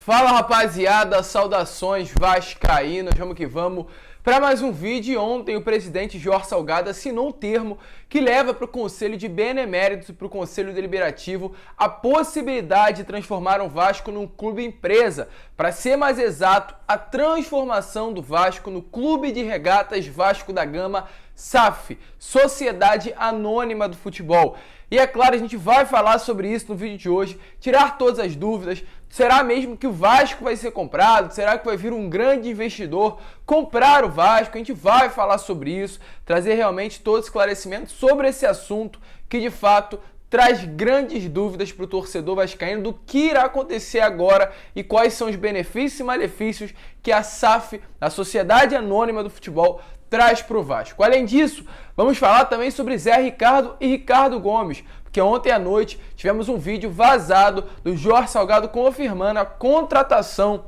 Fala rapaziada, saudações vascaínas, vamos que vamos para mais um vídeo. Ontem o presidente Jorge Salgado assinou um termo que leva para o Conselho de Beneméritos e para o Conselho Deliberativo a possibilidade de transformar o Vasco num clube empresa. Para ser mais exato, a transformação do Vasco no Clube de Regatas Vasco da Gama SAF, Sociedade Anônima do Futebol. E é claro, a gente vai falar sobre isso no vídeo de hoje, tirar todas as dúvidas. Será mesmo que o Vasco vai ser comprado? Será que vai vir um grande investidor comprar o Vasco? A gente vai falar sobre isso, trazer realmente todo esclarecimento sobre esse assunto que de fato traz grandes dúvidas para o torcedor vascaíno do que irá acontecer agora e quais são os benefícios e malefícios que a SAF, a Sociedade Anônima do Futebol, traz para o Vasco. Além disso, vamos falar também sobre Zé Ricardo e Ricardo Gomes, porque ontem à noite tivemos um vídeo vazado do Jorge Salgado confirmando a contratação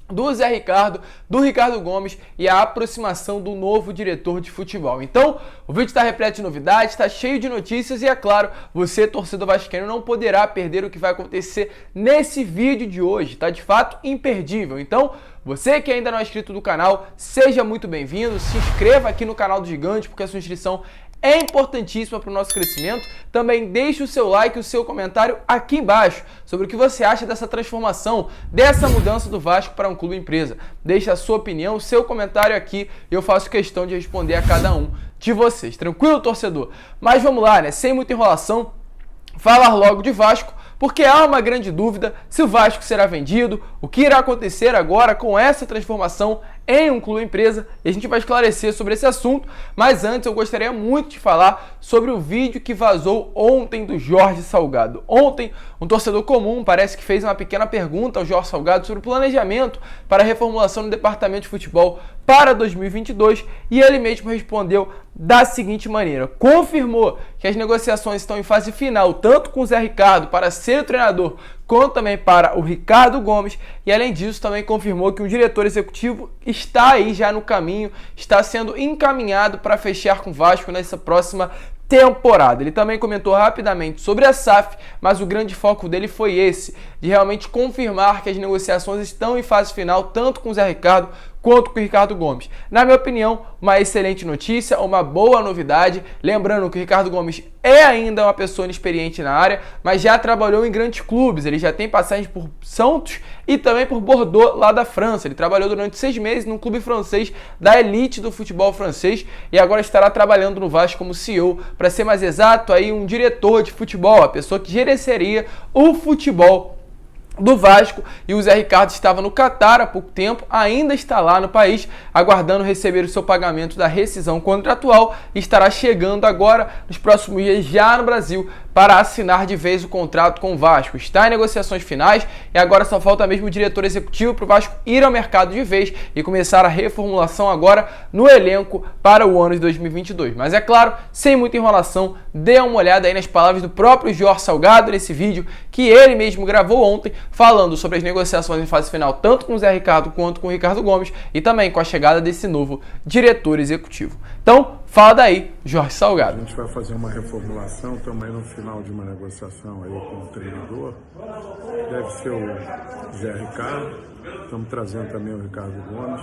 do Zé Ricardo, do Ricardo Gomes e a aproximação do novo diretor de futebol. Então, o vídeo está repleto de novidades, está cheio de notícias e, é claro, você, torcedor vascaíno, não poderá perder o que vai acontecer nesse vídeo de hoje. Está de fato imperdível. Então, você que ainda não é inscrito no canal, seja muito bem-vindo, se inscreva aqui no canal do Gigante, porque a sua inscrição é importantíssima para o nosso crescimento. Também deixe o seu like e o seu comentário aqui embaixo sobre o que você acha dessa transformação, dessa mudança do Vasco para um clube empresa. Deixe a sua opinião, o seu comentário aqui e eu faço questão de responder a cada um de vocês. Tranquilo, torcedor? Mas vamos lá, né? Sem muita enrolação, falar logo de Vasco, porque há uma grande dúvida se o Vasco será vendido, o que irá acontecer agora com essa transformação em um clube empresa, e a gente vai esclarecer sobre esse assunto. Mas antes eu gostaria muito de falar sobre o vídeo que vazou ontem do Jorge Salgado. Ontem, um torcedor comum parece que fez uma pequena pergunta ao Jorge Salgado sobre o planejamento para a reformulação do departamento de futebol para 2022, e ele mesmo respondeu da seguinte maneira: confirmou que as negociações estão em fase final, tanto com o Zé Ricardo para ser o treinador, quanto também para o Ricardo Gomes, e além disso também confirmou que um diretor executivo está aí já no caminho, está sendo encaminhado para fechar com o Vasco nessa próxima temporada. Ele também comentou rapidamente sobre a SAF, mas o grande foco dele foi esse, de realmente confirmar que as negociações estão em fase final, tanto com o Zé Ricardo quanto com o Ricardo Gomes. Na minha opinião, uma excelente notícia, uma boa novidade. Lembrando que o Ricardo Gomes é ainda uma pessoa inexperiente na área, mas já trabalhou em grandes clubes. Ele já tem passagem por Santos e também por Bordeaux, lá da França. Ele trabalhou durante 6 meses num clube francês da elite do futebol francês e agora estará trabalhando no Vasco como CEO, para ser mais exato, aí um diretor de futebol, a pessoa que gerenciaria o futebol do Vasco. E o Zé Ricardo estava no Catar há pouco tempo, ainda está lá no país, aguardando receber o seu pagamento da rescisão contratual e estará chegando agora, nos próximos dias, já no Brasil, para assinar de vez o contrato com o Vasco. Está em negociações finais e agora só falta mesmo o diretor executivo para o Vasco ir ao mercado de vez e começar a reformulação agora no elenco para o ano de 2022. Mas é claro, sem muita enrolação, dê uma olhada aí nas palavras do próprio Jorge Salgado nesse vídeo que ele mesmo gravou ontem, falando sobre as negociações em fase final, tanto com o Zé Ricardo quanto com o Ricardo Gomes e também com a chegada desse novo diretor executivo. Então, fala daí, Jorge Salgado. A gente vai fazer uma reformulação também no final de uma negociação aí com o treinador. Deve ser o Zé Ricardo. Estamos trazendo também o Ricardo Gomes.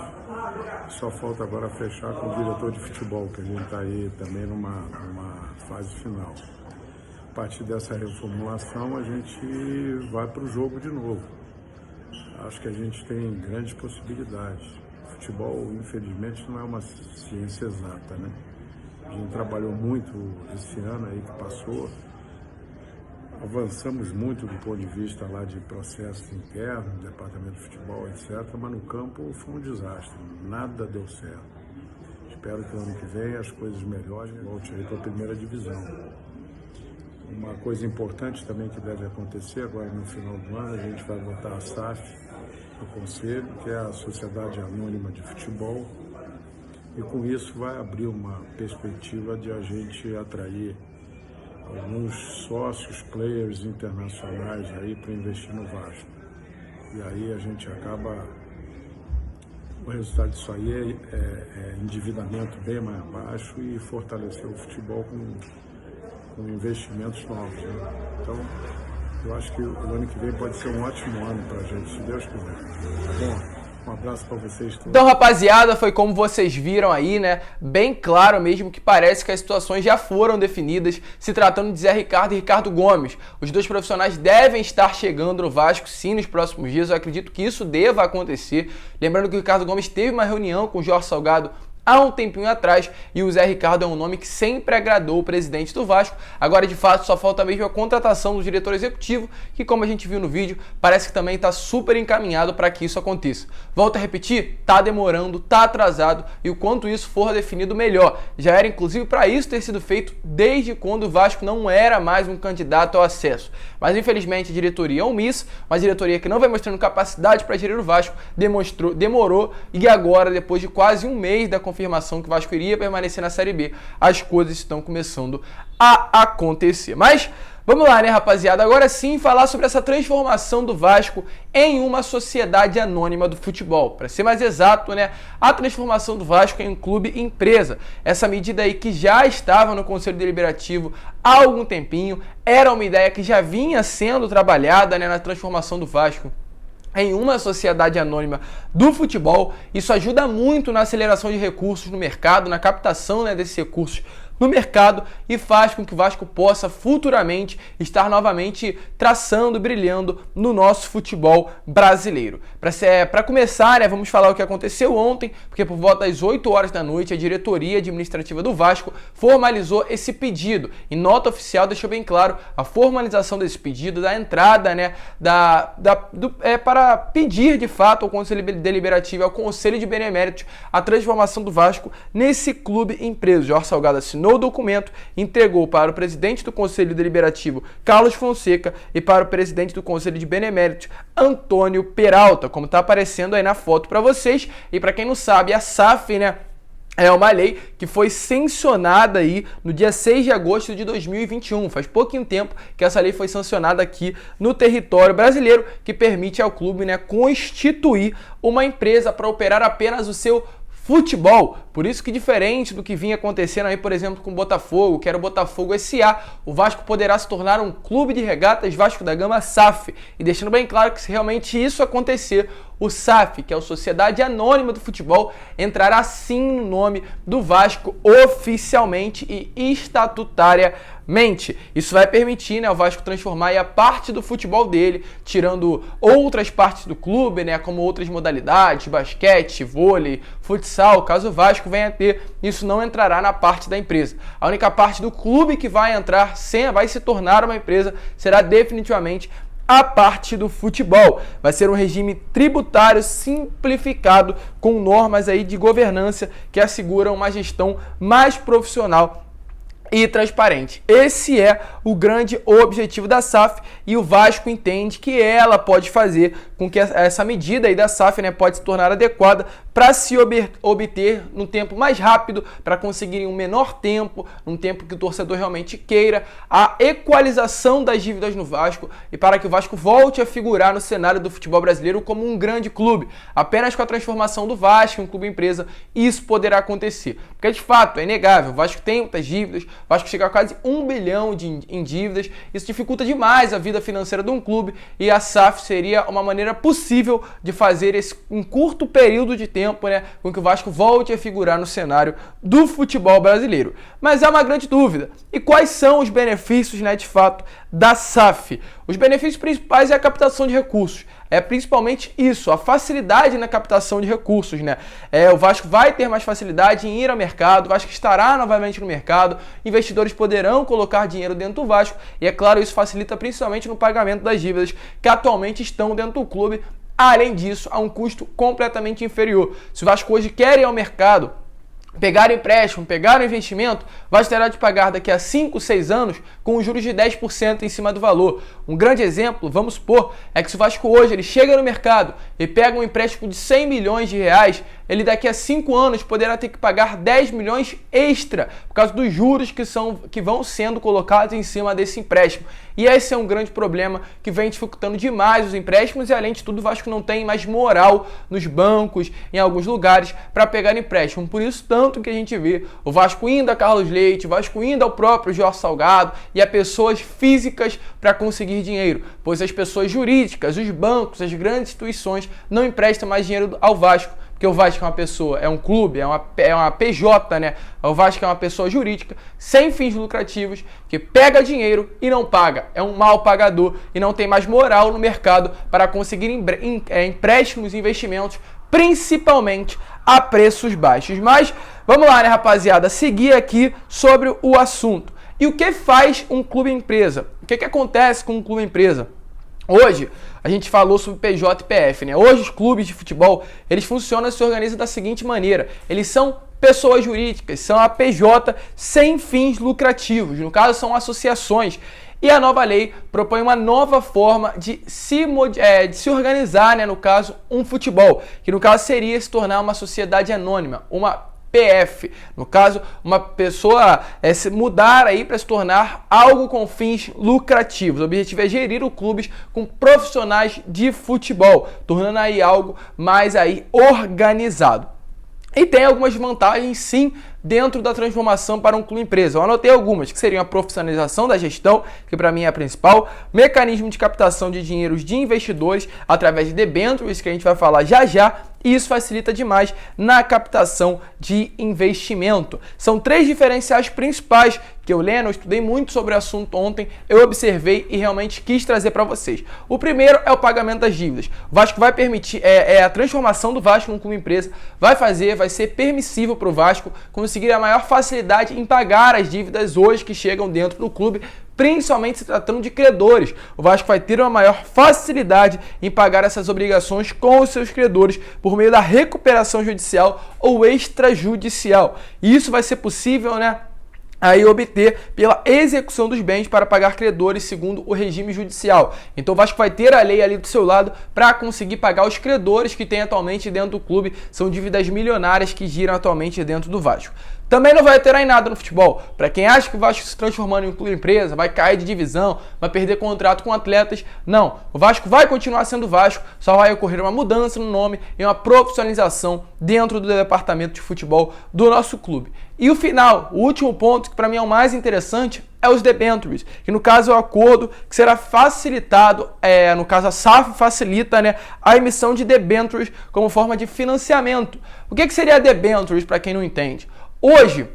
Só falta agora fechar com o diretor de futebol, que a gente está aí também numa fase final. A partir dessa reformulação, a gente vai para o jogo de novo. Acho que a gente tem grandes possibilidades. Futebol, infelizmente, não é uma ciência exata, né? A gente trabalhou muito esse ano aí que passou, avançamos muito do ponto de vista lá de processos internos, departamento de futebol, etc., mas no campo foi um desastre, nada deu certo. Espero que no ano que vem as coisas melhorem e volte aí para a primeira divisão. Uma coisa importante também que deve acontecer agora no final do ano, a gente vai botar a SAF no Conselho, que é a Sociedade Anônima de Futebol, e com isso vai abrir uma perspectiva de a gente atrair alguns sócios, players internacionais aí para investir no Vasco. E aí a gente acaba, o resultado disso aí é endividamento bem mais baixo e fortalecer o futebol com investimentos novos, né? Então, Eu acho que o ano que vem pode ser um ótimo ano para a gente, se Deus quiser. Tá bom? Um abraço para vocês todos. Então, rapaziada, foi como vocês viram aí, né? Bem claro mesmo que parece que as situações já foram definidas, se tratando de Zé Ricardo e Ricardo Gomes. Os dois profissionais devem estar chegando no Vasco, sim, nos próximos dias. Eu acredito que isso deva acontecer. Lembrando que o Ricardo Gomes teve uma reunião com o Jorge Salgado há um tempinho atrás, e o Zé Ricardo é um nome que sempre agradou o presidente do Vasco. Agora, de fato, só falta mesmo a contratação do diretor executivo, que, como a gente viu no vídeo, parece que também está super encaminhado para que isso aconteça. Volto a repetir, tá demorando, tá atrasado, e o quanto isso for definido, melhor. Já era, inclusive, para isso ter sido feito desde quando o Vasco não era mais um candidato ao acesso. Mas, infelizmente, a diretoria é omissa, uma diretoria que não vai mostrando capacidade para gerir o Vasco, demorou, e agora, depois de quase um mês da confirmação que o Vasco iria permanecer na Série B, as coisas estão começando a acontecer. Mas vamos lá, né, rapaziada? Agora sim, falar sobre essa transformação do Vasco em uma sociedade anônima do futebol. Para ser mais exato, né, a transformação do Vasco em um clube empresa. Essa medida aí que já estava no Conselho Deliberativo há algum tempinho, era uma ideia que já vinha sendo trabalhada, né, na transformação do Vasco em uma sociedade anônima do futebol. Isso ajuda muito na aceleração de recursos no mercado, na captação, né, desses recursos no mercado, e faz com que o Vasco possa futuramente estar novamente traçando, brilhando no nosso futebol brasileiro. Para começar, né, vamos falar o que aconteceu ontem, porque por volta das 8 horas da noite a diretoria administrativa do Vasco formalizou esse pedido. Em nota oficial deixou bem claro a formalização desse pedido, da entrada, né, para pedir de fato ao Conselho Deliberativo, ao Conselho de Beneméritos, a transformação do Vasco nesse clube empresa. Jorge Salgado assinou o documento, entregou para o presidente do Conselho Deliberativo, Carlos Fonseca, e para o presidente do Conselho de Beneméritos, Antônio Peralta, como está aparecendo aí na foto para vocês. E para quem não sabe, a SAF, né, é uma lei que foi sancionada aí no dia 6 de agosto de 2021. Faz pouquinho tempo que essa lei foi sancionada aqui no território brasileiro, que permite ao clube, né, constituir uma empresa para operar apenas o seu futebol. Por isso que, diferente do que vinha acontecendo aí, por exemplo, com o Botafogo, que era o Botafogo S.A., o Vasco poderá se tornar um clube de regatas Vasco da Gama SAF. E deixando bem claro que, se realmente isso acontecer, o SAF, que é a Sociedade Anônima do Futebol, entrará sim no nome do Vasco oficialmente e estatutariamente. Isso vai permitir, né, o Vasco transformar aí a parte do futebol dele, tirando outras partes do clube, né, como outras modalidades, basquete, vôlei, futsal. Caso o Vasco venha a ter, isso não entrará na parte da empresa. A única parte do clube que vai entrar, vai se tornar uma empresa, será definitivamente a parte do futebol. Vai ser um regime tributário simplificado, com normas aí de governança que asseguram uma gestão mais profissional e transparente. Esse é o grande objetivo da SAF, e o Vasco entende que ela pode fazer com que essa medida aí da SAF, né, pode se tornar adequada para se obter num tempo mais rápido, para conseguir em um menor tempo, num tempo que o torcedor realmente queira, a equalização das dívidas no Vasco, e para que o Vasco volte a figurar no cenário do futebol brasileiro como um grande clube. Apenas com a transformação do Vasco em um clube empresa, isso poderá acontecer. Porque de fato é inegável, o Vasco tem muitas dívidas, o Vasco chega a quase 1 bilhão em dívidas. Isso dificulta demais a vida financeira de um clube, e a SAF seria uma maneira possível de fazer esse, em curto período de tempo, né, com que o Vasco volte a figurar no cenário do futebol brasileiro. Mas há uma grande dúvida: e quais são os benefícios, né, de fato, da SAF? Os benefícios principais é a captação de recursos. É principalmente isso, a facilidade na captação de recursos, né? O Vasco vai ter mais facilidade em ir ao mercado, o Vasco estará novamente no mercado, investidores poderão colocar dinheiro dentro do Vasco, e é claro, isso facilita principalmente no pagamento das dívidas que atualmente estão dentro do clube. Além disso, há um custo completamente inferior. Se o Vasco hoje quer ir ao mercado, pegar empréstimo, pegar um investimento, Vasco terá de pagar daqui a 5, 6 anos com juros de 10% em cima do valor. Um grande exemplo, vamos supor, é que se o Vasco hoje ele chega no mercado, e pega um empréstimo de 100 milhões de reais, ele daqui a 5 anos poderá ter que pagar 10 milhões extra por causa dos juros que vão sendo colocados em cima desse empréstimo. E esse é um grande problema que vem dificultando demais os empréstimos e, além de tudo, o Vasco não tem mais moral nos bancos, em alguns lugares, para pegar empréstimo. Por isso, tanto que a gente vê o Vasco indo a Carlos Leite, o Vasco indo ao próprio Jorge Salgado e a pessoas físicas para conseguir dinheiro, pois as pessoas jurídicas, os bancos, as grandes instituições não emprestam mais dinheiro ao Vasco. Porque o Vasco é uma pessoa, é um clube, é uma PJ, né? O Vasco é uma pessoa jurídica, sem fins lucrativos, que pega dinheiro e não paga. É um mal pagador e não tem mais moral no mercado para conseguir empréstimos e investimentos, principalmente a preços baixos. Mas vamos lá, né, rapaziada? Seguir aqui sobre o assunto. E o que faz um clube empresa? O que acontece com um clube empresa? Hoje, a gente falou sobre PJ e PF, né? Hoje os clubes de futebol, eles funcionam e se organizam da seguinte maneira. Eles são pessoas jurídicas, são a PJ sem fins lucrativos. No caso, são associações. E a nova lei propõe uma nova forma de se organizar, né? No caso, um futebol. Que no caso seria se tornar uma sociedade anônima, uma PF, no caso, uma pessoa se mudar aí para se tornar algo com fins lucrativos. O objetivo é gerir os clubes com profissionais de futebol, tornando aí algo mais aí organizado. E tem algumas vantagens, sim, dentro da transformação para um clube empresa. Eu anotei algumas, que seriam a profissionalização da gestão, que para mim é a principal, mecanismo de captação de dinheiros de investidores através de debêntures, que a gente vai falar já já, e isso facilita demais na captação de investimento. São 3 diferenciais principais que eu estudei muito sobre o assunto ontem, eu observei e realmente quis trazer para vocês. O primeiro é o pagamento das dívidas. O Vasco vai permitir, a transformação do Vasco num clube empresa, vai ser permissível para o Vasco conseguir a maior facilidade em pagar as dívidas hoje que chegam dentro do clube, principalmente se tratando de credores. O Vasco vai ter uma maior facilidade em pagar essas obrigações com os seus credores por meio da recuperação judicial ou extrajudicial. E isso vai ser possível, né, aí obter pela execução dos bens para pagar credores segundo o regime judicial. Então o Vasco vai ter a lei ali do seu lado para conseguir pagar os credores que tem atualmente dentro do clube. São dívidas milionárias que giram atualmente dentro do Vasco. Também não vai alterar em nada no futebol. Para quem acha que o Vasco se transformando em um clube empresa, vai cair de divisão, vai perder contrato com atletas, não. O Vasco vai continuar sendo Vasco, só vai ocorrer uma mudança no nome e uma profissionalização dentro do departamento de futebol do nosso clube. E o final, o último ponto, que para mim é o mais interessante, é os debêntures, que no caso é o acordo que será facilitado, no caso a SAF facilita, né, a emissão de debêntures como forma de financiamento. O que seria debêntures para quem não entende? Hoje,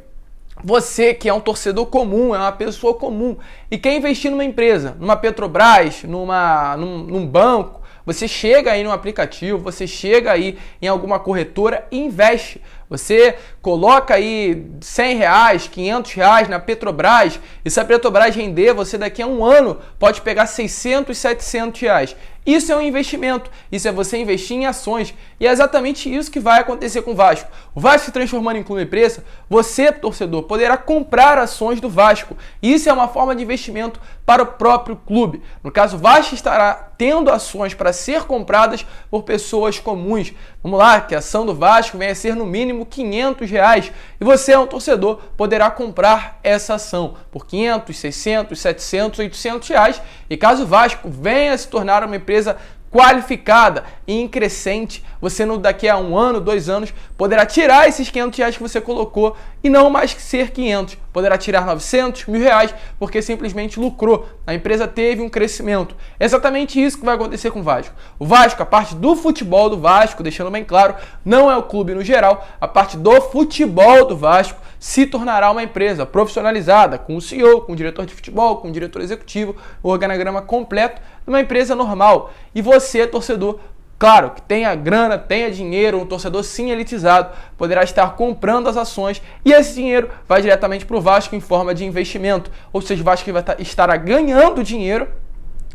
você que é um torcedor comum, é uma pessoa comum e quer investir numa empresa, numa Petrobras, num banco, você chega aí no aplicativo, você chega aí em alguma corretora e investe. Você coloca aí R$100, R$500 na Petrobras e se a Petrobras render, você daqui a um ano pode pegar R$600, R$700. Isso é um investimento, isso é você investir em ações e é exatamente isso que vai acontecer com o Vasco. O Vasco se transformando em clube empresa, você, torcedor, poderá comprar ações do Vasco. Isso é uma forma de investimento para o próprio clube. No caso, o Vasco estará tendo ações para ser compradas por pessoas comuns. Vamos lá, que a ação do Vasco venha a ser no mínimo R$500 e você, é um torcedor, poderá comprar essa ação por R$500, R$600, R$700, R$800 e caso o Vasco venha a se tornar uma empresa qualificada e em crescente, você daqui a um ano, 2 anos, poderá tirar esses R$500 que você colocou e não mais que ser 500, poderá tirar 900, R$1.000, porque simplesmente lucrou, a empresa teve um crescimento. É exatamente isso que vai acontecer com o Vasco. O Vasco, a parte do futebol do Vasco, deixando bem claro, não é o clube no geral, a parte do futebol do Vasco se tornará uma empresa profissionalizada, com o CEO, com o diretor de futebol, com o diretor executivo, o organograma completo de uma empresa normal. E você, torcedor, claro, que tenha grana, tenha dinheiro, um torcedor sim elitizado, poderá estar comprando as ações e esse dinheiro vai diretamente para o Vasco em forma de investimento. Ou seja, o Vasco vai estar ganhando dinheiro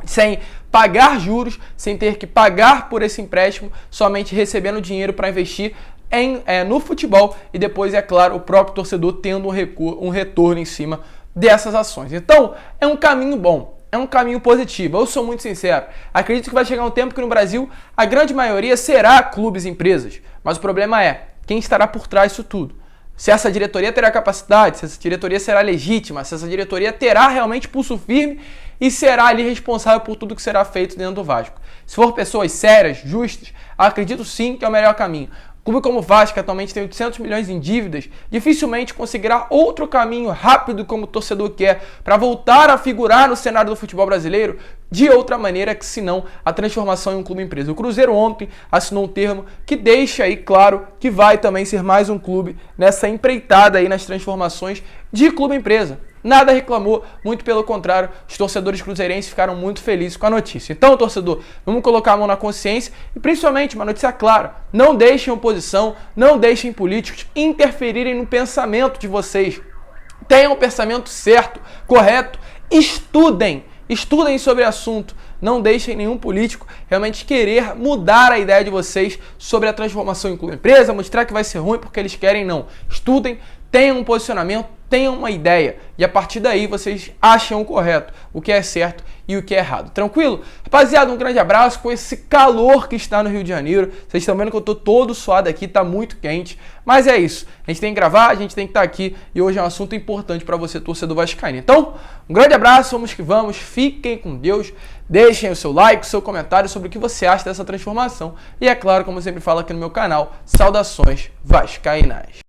sem pagar juros, sem ter que pagar por esse empréstimo, somente recebendo dinheiro para investir no futebol e depois, é claro, o próprio torcedor tendo um retorno em cima dessas ações. Então, é um caminho bom. é um caminho positivo. Eu sou muito sincero. Acredito que vai chegar um tempo que no Brasil a grande maioria será clubes e empresas. Mas o problema é quem estará por trás disso tudo. Se essa diretoria terá capacidade, se essa diretoria será legítima, se essa diretoria terá realmente pulso firme e será ali responsável por tudo que será feito dentro do Vasco. Se for pessoas sérias, justas, acredito sim que é o melhor caminho. Um clube como o Vasco atualmente tem 800 milhões em dívidas, dificilmente conseguirá outro caminho rápido como o torcedor quer para voltar a figurar no cenário do futebol brasileiro de outra maneira que senão a transformação em um clube empresa. O Cruzeiro ontem assinou um termo que deixa aí claro que vai também ser mais um clube nessa empreitada aí nas transformações de clube empresa. Nada reclamou, muito pelo contrário, os torcedores cruzeirenses ficaram muito felizes com a notícia. Então, torcedor, vamos colocar a mão na consciência e principalmente uma notícia clara, não deixem oposição, não deixem políticos interferirem no pensamento de vocês. Tenham o pensamento certo, correto, estudem sobre o assunto. Não deixem nenhum político realmente querer mudar a ideia de vocês sobre a transformação em clube empresa, mostrar que vai ser ruim porque eles querem, não. Estudem, tenham um posicionamento, tenham uma ideia e a partir daí vocês acham o correto, o que é certo e o que é errado. Tranquilo? Rapaziada, um grande abraço com esse calor que está no Rio de Janeiro. Vocês estão vendo que eu tô todo suado aqui, tá muito quente, mas é isso. A gente tem que gravar, a gente tem que estar aqui e hoje é um assunto importante para você, torcedor vascaíno. Então, um grande abraço, vamos que vamos, fiquem com Deus, deixem o seu like, o seu comentário sobre o que você acha dessa transformação e é claro, como eu sempre falo aqui no meu canal, saudações vascaínas.